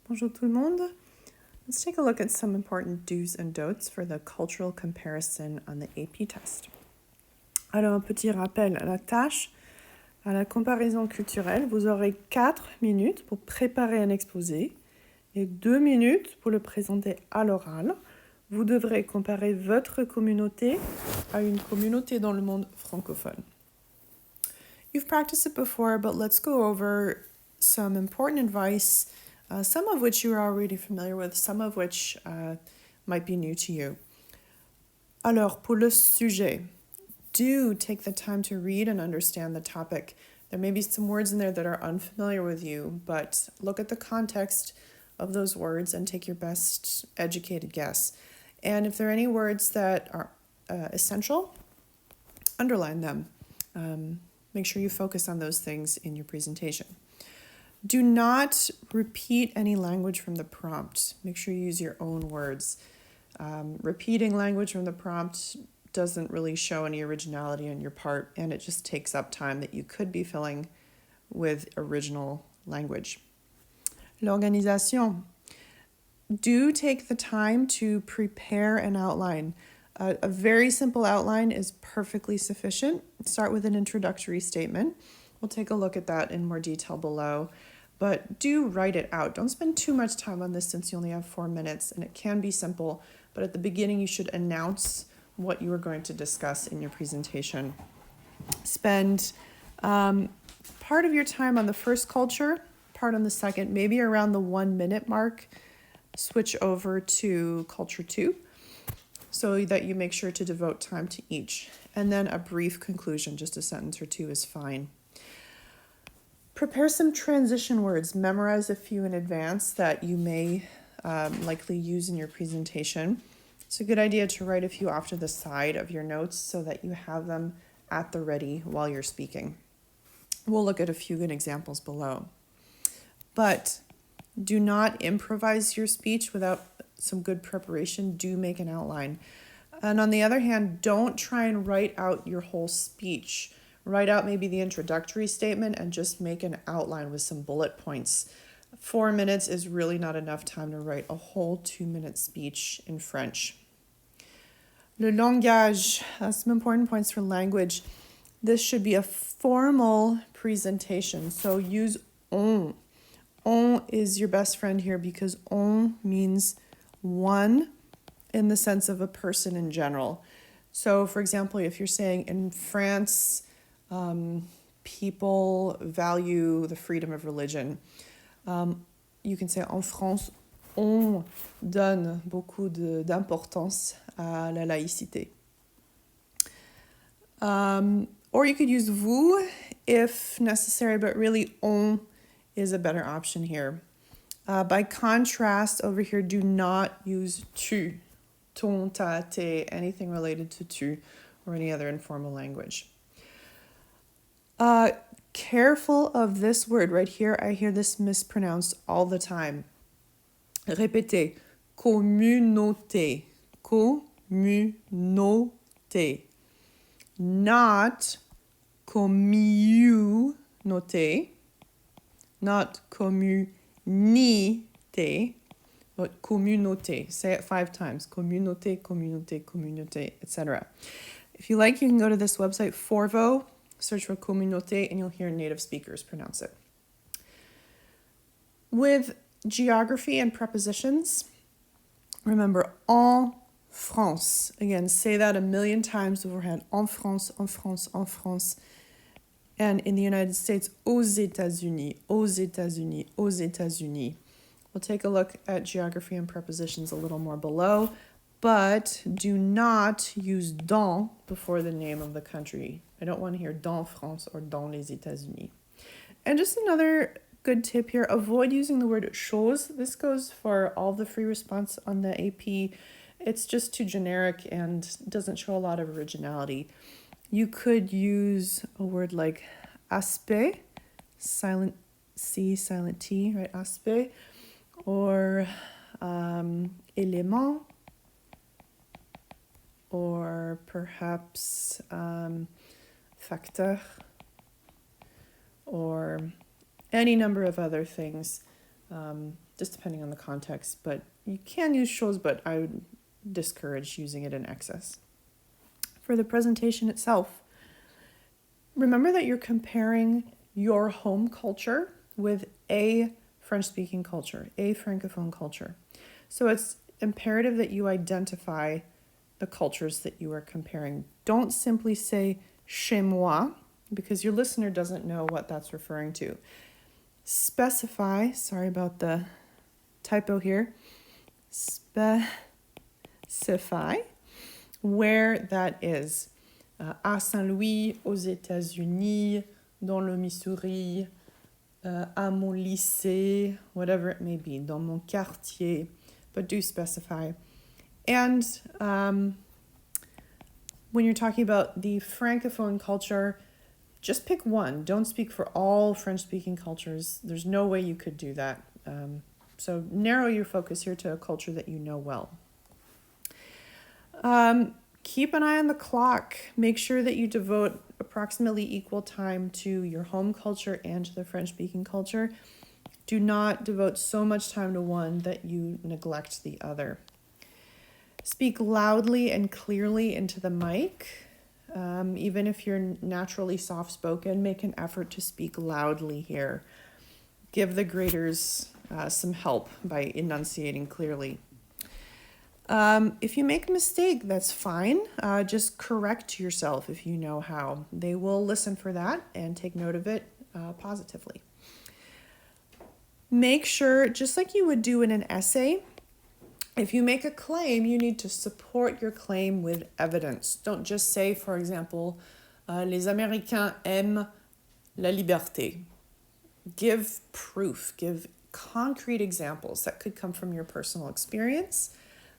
Bonjour tout le monde. Let's take a look at some important do's and don'ts for the cultural comparison on the AP test. Alors, un petit rappel à la tâche. À la comparaison culturelle, vous aurez 4 minutes pour préparer un exposé et 2 minutes pour le présenter à l'oral. Vous devrez comparer votre communauté à une communauté dans le monde francophone. You've practiced it before, but let's go over some important advice, some of which you are already familiar with, some of which might be new to you. Alors, pour le sujet, do take the time to read and understand the topic. There may be some words in there that are unfamiliar with you, but look at the context of those words and take your best educated guess. And if there are any words that are essential, underline them. Make sure you focus on those things in your presentation. Do not repeat any language from the prompt. Make sure you use your own words. Repeating language from the prompt doesn't really show any originality on your part, and it just takes up time that you could be filling with original language. L'organisation. Do take the time to prepare an outline. A very simple outline is perfectly sufficient. Start with an introductory statement. We'll take a look at that in more detail below, but do write it out. Don't spend too much time on this since you only have 4 minutes, and it can be simple, but at the beginning you should announce what you are going to discuss in your presentation. Spend part of your time on the first culture, part on the second, maybe around the 1 minute mark. Switch over to culture 2 so that you make sure to devote time to each. And then a brief conclusion, just a sentence or two is fine. Prepare some transition words. Memorize a few in advance that you may likely use in your presentation. It's a good idea to write a few off to the side of your notes so that you have them at the ready while you're speaking. We'll look at a few good examples below. But do not improvise your speech without some good preparation. Do make an outline. And on the other hand, don't try and write out your whole speech. Write out maybe the introductory statement and just make an outline with some bullet points. 4 minutes is really not enough time to write a whole 2-minute speech in French. Le langage, some important points for language. This should be a formal presentation, so use on. On is your best friend here because on means one in the sense of a person in general. So, for example, if you're saying in France, people value the freedom of religion, you can say en France, on donne beaucoup d'importance à la laïcité. Or you could use vous if necessary, but really on is a better option here. By contrast, over here, do not use tu, ton, ta, te, anything related to tu or any other informal language. Careful of this word right here. I hear this mispronounced all the time. Répétez. Communauté. Communauté. Not communauté. Not communité, but communauté. Say it 5 times. Communauté, communauté, communauté, etc. If you like, you can go to this website, Forvo, search for communauté, and you'll hear native speakers pronounce it. With geography and prepositions, remember, en France. Again, say that a million times beforehand. En France, en France, en France. And in the United States, aux États-Unis, aux États-Unis, aux États-Unis. We'll take a look at geography and prepositions a little more below, but do not use dans before the name of the country. I don't want to hear dans France or dans les États-Unis. And just another good tip here, avoid using the word chose. This goes for all the free response on the AP. It's just too generic and doesn't show a lot of originality. You could use a word like aspect, silent C, silent T, right? Aspect, or élément, or perhaps facteur, or any number of other things. just depending on the context. But you can use chose, but I would discourage using it in excess. For the presentation itself, remember that you're comparing your home culture with a French-speaking culture, a Francophone culture. So it's imperative that you identify the cultures that you are comparing. Don't simply say chez moi, because your listener doesn't know what that's referring to. Specify, sorry about the typo here, specify where that is. À Saint-Louis, aux États-Unis, dans le Missouri, à mon lycée, whatever it may be, dans mon quartier, but do specify. And when you're talking about the Francophone culture, just pick one. Don't speak for all French-speaking cultures. There's no way you could do that. So narrow your focus here to a culture that you know well. Keep an eye on the clock. Make sure that you devote approximately equal time to your home culture and to the French-speaking culture. Do not devote so much time to one that you neglect the other. Speak loudly and clearly into the mic. Even if you're naturally soft-spoken, make an effort to speak loudly here. Give the graders some help by enunciating clearly. If you make a mistake, that's fine. Just correct yourself if you know how. They will listen for that and take note of it positively. Make sure, just like you would do in an essay, if you make a claim, you need to support your claim with evidence. Don't just say, for example, les Américains aiment la liberté. Give proof, give concrete examples that could come from your personal experience.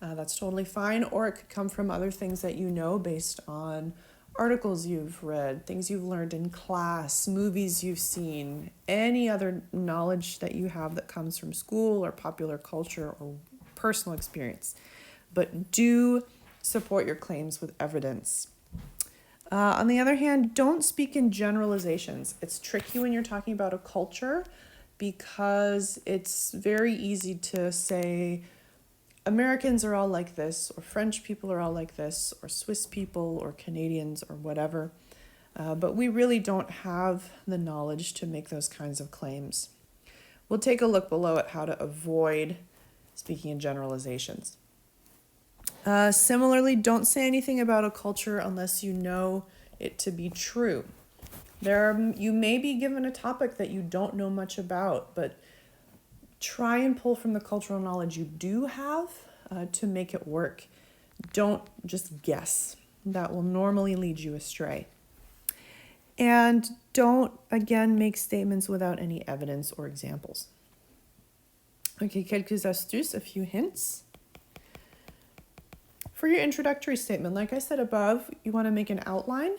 That's totally fine, or it could come from other things that you know based on articles you've read, things you've learned in class, movies you've seen, any other knowledge that you have that comes from school or popular culture or personal experience. But do support your claims with evidence. On the other hand, don't speak in generalizations. It's tricky when you're talking about a culture because it's very easy to say, Americans are all like this, or French people are all like this, or Swiss people, or Canadians, or whatever. But we really don't have the knowledge to make those kinds of claims. We'll take a look below at how to avoid speaking in generalizations. Similarly, don't say anything about a culture unless you know it to be true. You may be given a topic that you don't know much about, but try and pull from the cultural knowledge you do have to make it work. Don't just guess. That will normally lead you astray. And don't, again, make statements without any evidence or examples. Okay, quelques astuces, a few hints. For your introductory statement, like I said above, you want to make an outline.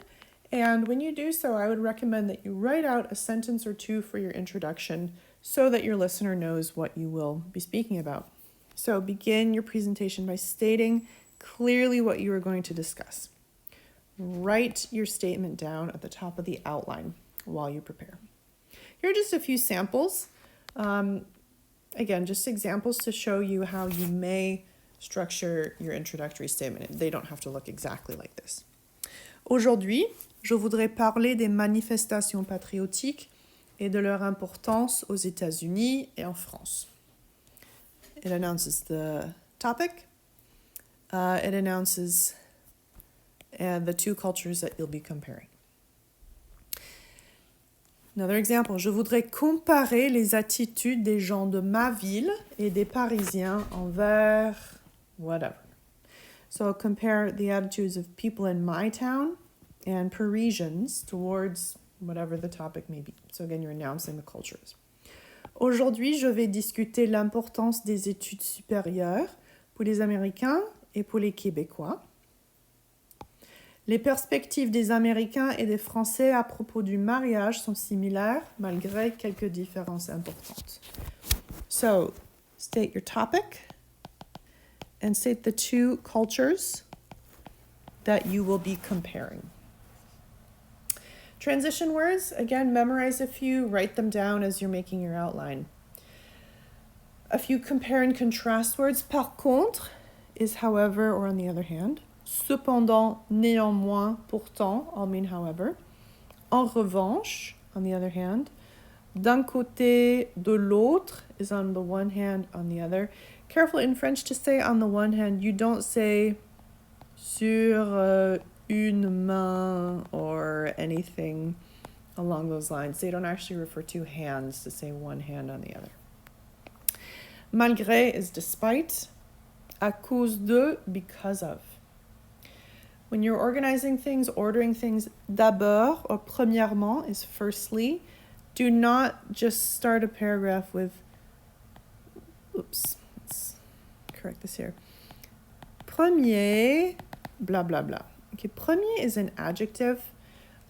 And when you do so, I would recommend that you write out a sentence or two for your introduction so that your listener knows what you will be speaking about. So begin your presentation by stating clearly what you are going to discuss. Write your statement down at the top of the outline while you prepare. Here are just a few samples. Again, just examples to show you how you may structure your introductory statement. They don't have to look exactly like this. Aujourd'hui, je voudrais parler des manifestations patriotiques et de leur importance aux États-Unis et en France. It announces the topic. It announces the two cultures that you'll be comparing. Another example, je voudrais comparer les attitudes des gens de ma ville et des Parisiens envers whatever. So compare the attitudes of people in my town and Parisians towards whatever the topic may be. So again, you're announcing the cultures. Aujourd'hui, je vais discuter l'importance des études supérieures pour les Américains et pour les Québécois. Les perspectives des Américains et des Français à propos du mariage sont similaires, malgré quelques différences importantes. So, state your topic and state the two cultures that you will be comparing. Transition words, again, memorize a few, write them down as you're making your outline. A few compare and contrast words. Par contre is however or on the other hand. Cependant, néanmoins, pourtant, all mean however. En revanche, on the other hand. D'un côté, de l'autre is on the one hand, on the other. Careful in French to say on the one hand. You don't say sur une main or anything along those lines. They don't actually refer to hands to say one hand on the other. Malgré is despite. À cause de, because of. When you're organizing things, ordering things, d'abord or premièrement is firstly. Do not just start a paragraph with, let's correct this here. Premier, blah, blah, blah. Okay, premier is an adjective,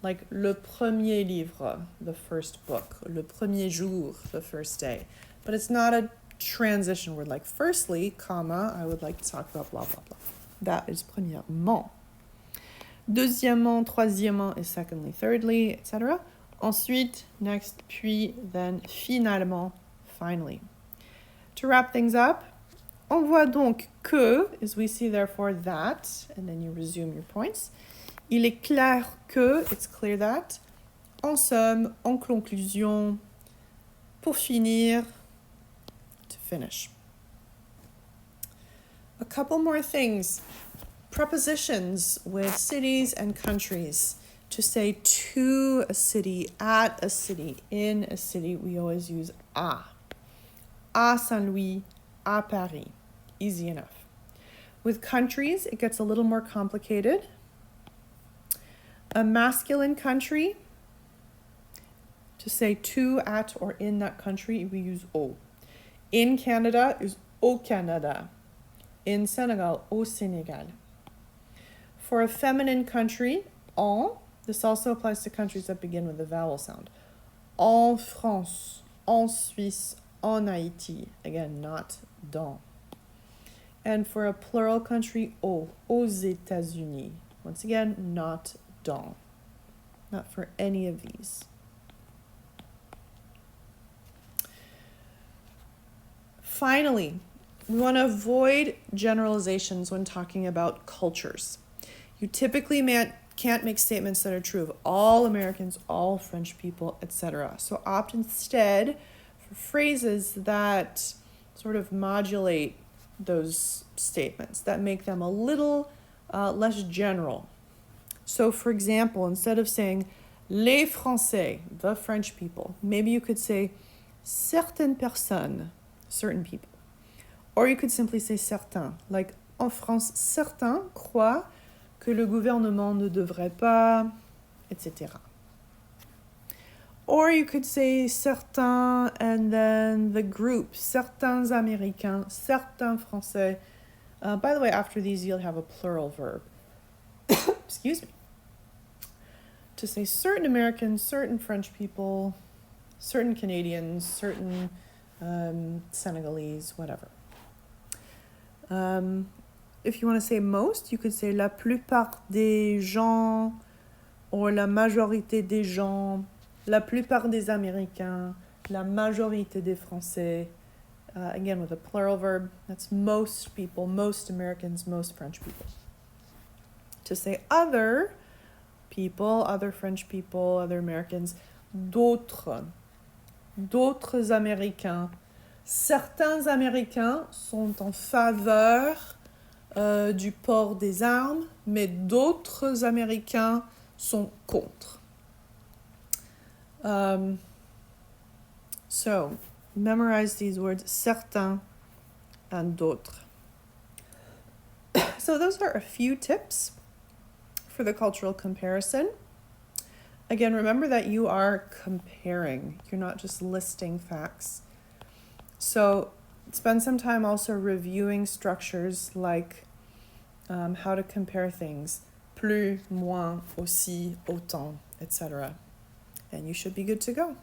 like le premier livre, the first book, le premier jour, the first day. But it's not a transition word like firstly, comma, I would like to talk about blah, blah, blah. That is premièrement. Deuxièmement, troisièmement is secondly, thirdly, etc. Ensuite, next, puis, then, finalement, finally. To wrap things up, on voit donc que, as we see therefore that, and then you resume your points. Il est clair que, it's clear that. En somme, en conclusion, pour finir, to finish. A couple more things. Prepositions with cities and countries. To say to a city, at a city, in a city, we always use à. À Saint-Louis, à Paris. Easy enough. With countries, it gets a little more complicated. A masculine country, to say to, at, or in that country, we use au. In Canada is au Canada. In Senegal, au Sénégal. For a feminine country, en. This also applies to countries that begin with a vowel sound. En France, en Suisse, en Haïti. Again, not dans. And for a plural country, aux États-Unis. Once again, not dans. Not for any of these. Finally, we want to avoid generalizations when talking about cultures. You typically can't make statements that are true of all Americans, all French people, etc. So opt instead for phrases that sort of modulate those statements, that make them a little less general. So for example, instead of saying les Français, the French people, maybe you could say certaines personnes, certain people. Or you could simply say certains, like en France, certains croient que le gouvernement ne devrait pas, etc. Or you could say certains and then the group, certains Américains, certains Français. By the way, after these, you'll have a plural verb. Excuse me. To say certain Americans, certain French people, certain Canadians, certain Senegalese, whatever. If you want to say most, you could say la plupart des gens or la majorité des gens, la plupart des Américains, la majorité des Français. Again, with a plural verb, that's most people, most Americans, most French people. To say other people, other French people, other Americans, d'autres Américains. Certains Américains sont en faveur du port des armes, mais d'autres Américains sont contre. So, memorize these words, certains and d'autres. So those are a few tips for the cultural comparison. Again, remember that you are comparing. You're not just listing facts. So spend some time also reviewing structures like how to compare things. Plus, moins, aussi, autant, etc. And you should be good to go.